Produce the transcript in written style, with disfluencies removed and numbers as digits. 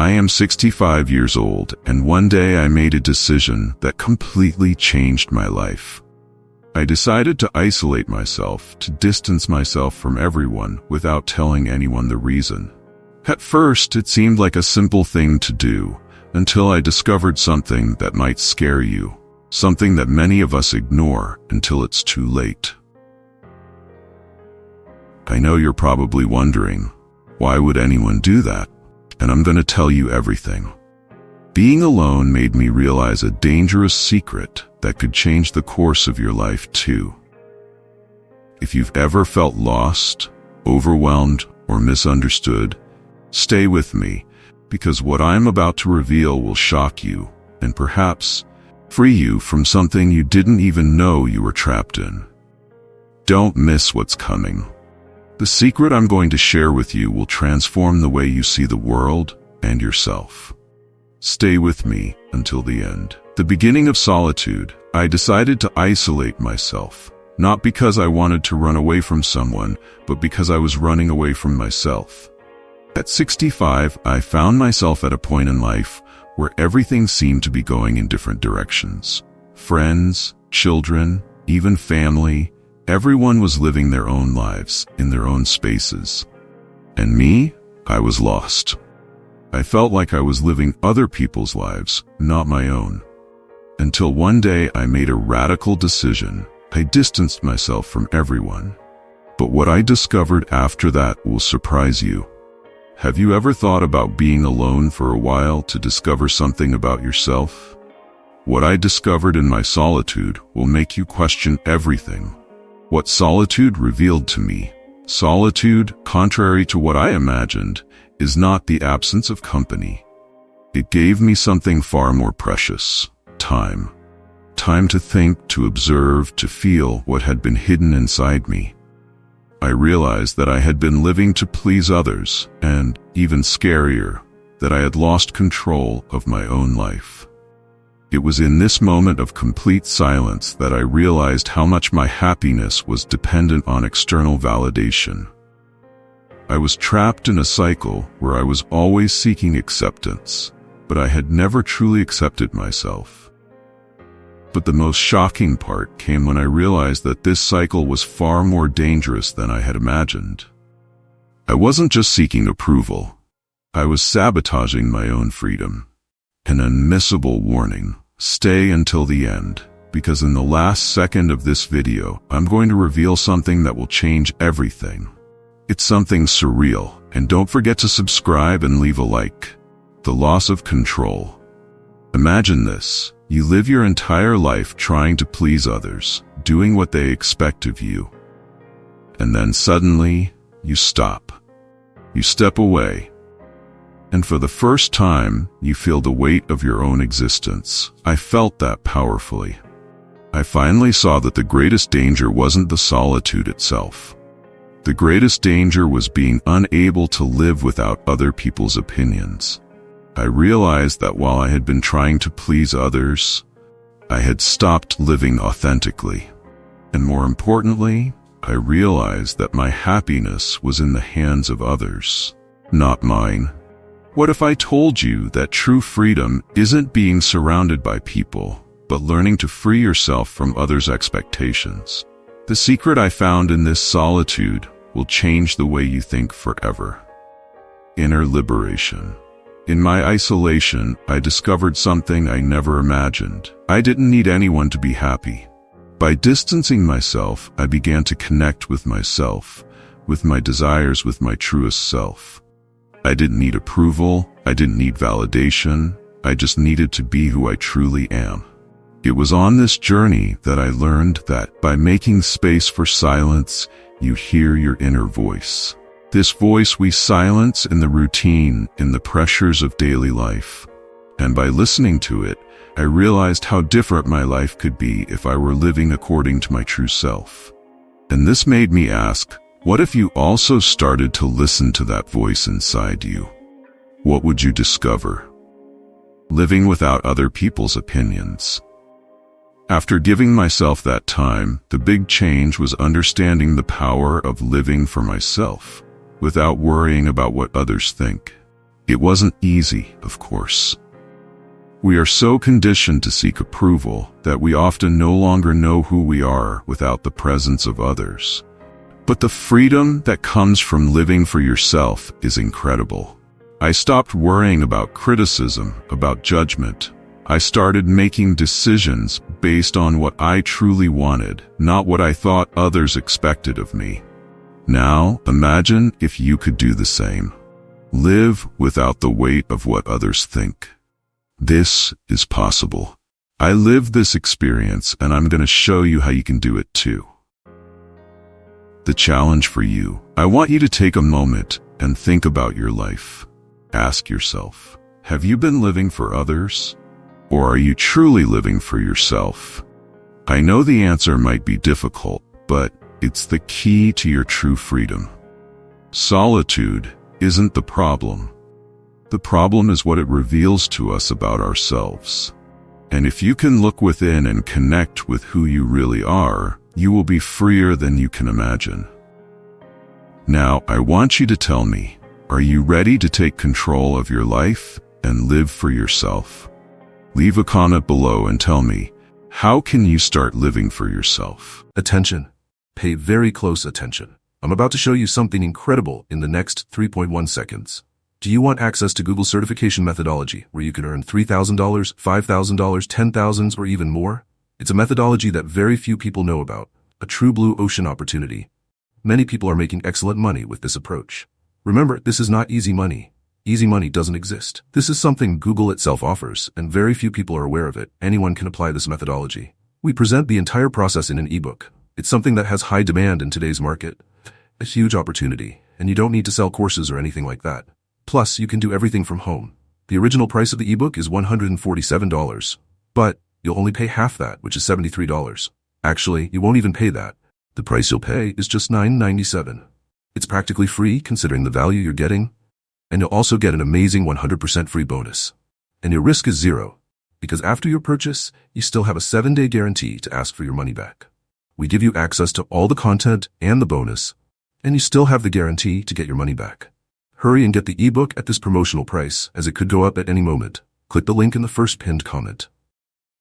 I am 65 years old, and one day I made a decision that completely changed my life. I decided to isolate myself, to distance myself from everyone without telling anyone the reason. At first, it seemed like a simple thing to do, until I discovered something that might scare you, something that many of us ignore until it's too late. I know you're probably wondering, why would anyone do that? And I'm going to tell you everything. Being alone made me realize a dangerous secret that could change the course of your life too. If you've ever felt lost, overwhelmed, or misunderstood, stay with me, because what I'm about to reveal will shock you and perhaps free you from something you didn't even know you were trapped in. Don't miss what's coming. The secret I'm going to share with you will transform the way you see the world and yourself. Stay with me until the end. The beginning of solitude, I decided to isolate myself, not because I wanted to run away from someone, but because I was running away from myself. At 65, I found myself at a point in life where everything seemed to be going in different directions. Friends, children, even family, everyone was living their own lives in their own spaces. And me, I was lost. I felt like I was living other people's lives, not my own. Until one day I made a radical decision. I distanced myself from everyone. But what I discovered after that will surprise you. Have you ever thought about being alone for a while to discover something about yourself? What I discovered in my solitude will make you question everything. What solitude revealed to me. Solitude, contrary to what I imagined, is not the absence of company. It gave me something far more precious. Time. Time to think, to observe, to feel what had been hidden inside me. I realized that I had been living to please others, and, even scarier, that I had lost control of my own life. It was in this moment of complete silence that I realized how much my happiness was dependent on external validation. I was trapped in a cycle where I was always seeking acceptance, but I had never truly accepted myself. But the most shocking part came when I realized that this cycle was far more dangerous than I had imagined. I wasn't just seeking approval. I was sabotaging my own freedom. An unmissable warning. Stay until the end, because in the last second of this video, I'm going to reveal something that will change everything. It's something surreal, and don't forget to subscribe and leave a like. The loss of control. Imagine this. You live your entire life trying to please others, doing what they expect of you. And then suddenly, you stop. You step away. And for the first time, you feel the weight of your own existence. I felt that powerfully. I finally saw that the greatest danger wasn't the solitude itself. The greatest danger was being unable to live without other people's opinions. I realized that while I had been trying to please others, I had stopped living authentically. And more importantly, I realized that my happiness was in the hands of others, not mine. What if I told you that true freedom isn't being surrounded by people, but learning to free yourself from others' expectations? The secret I found in this solitude will change the way you think forever. Inner liberation. In my isolation, I discovered something I never imagined. I didn't need anyone to be happy. By distancing myself, I began to connect with myself, with my desires, with my truest self. I didn't need approval. I didn't need validation. I just needed to be who I truly am. It was on this journey that I learned that by making space for silence, you hear your inner voice. This voice we silence in the routine, in the pressures of daily life. And by listening to it, I realized how different my life could be if I were living according to my true self. And this made me ask, what if you also started to listen to that voice inside you? What would you discover? Living without other people's opinions. After giving myself that time, the big change was understanding the power of living for myself, without worrying about what others think. It wasn't easy, of course. We are so conditioned to seek approval that we often no longer know who we are without the presence of others. But the freedom that comes from living for yourself is incredible. I stopped worrying about criticism, about judgment. I started making decisions based on what I truly wanted, not what I thought others expected of me. Now, imagine if you could do the same. Live without the weight of what others think. This is possible. I lived this experience, and I'm going to show you how you can do it too. The challenge for you: I want you to take a moment and think about your life. Ask yourself, have you been living for others? Or are you truly living for yourself? I know the answer might be difficult, but it's the key to your true freedom. Solitude isn't the problem. The problem is what it reveals to us about ourselves. And if you can look within and connect with who you really are, you will be freer than you can imagine. Now, I want you to tell me, are you ready to take control of your life and live for yourself? Leave a comment below and tell me, how can you start living for yourself? Attention. Pay very close attention. I'm about to show you something incredible in the next 3.1 seconds. Do you want access to Google certification methodology where you can earn $3,000, $5,000, $10,000, or even more? It's a methodology that very few people know about, a true blue ocean opportunity. Many people are making excellent money with this approach. Remember, this is not easy money. Easy money doesn't exist. This is something Google itself offers, and very few people are aware of it. Anyone can apply this methodology. We present the entire process in an ebook. It's something that has high demand in today's market. A huge opportunity, and you don't need to sell courses or anything like that. Plus, you can do everything from home. The original price of the ebook is $147, but you'll only pay half that, which is $73. Actually, you won't even pay that. The price you'll pay is just $9.97. It's practically free considering the value you're getting, and you'll also get an amazing 100% free bonus. And your risk is zero, because after your purchase, you still have a 7-day guarantee to ask for your money back. We give you access to all the content and the bonus, and you still have the guarantee to get your money back. Hurry and get the ebook at this promotional price, as it could go up at any moment. Click the link in the first pinned comment.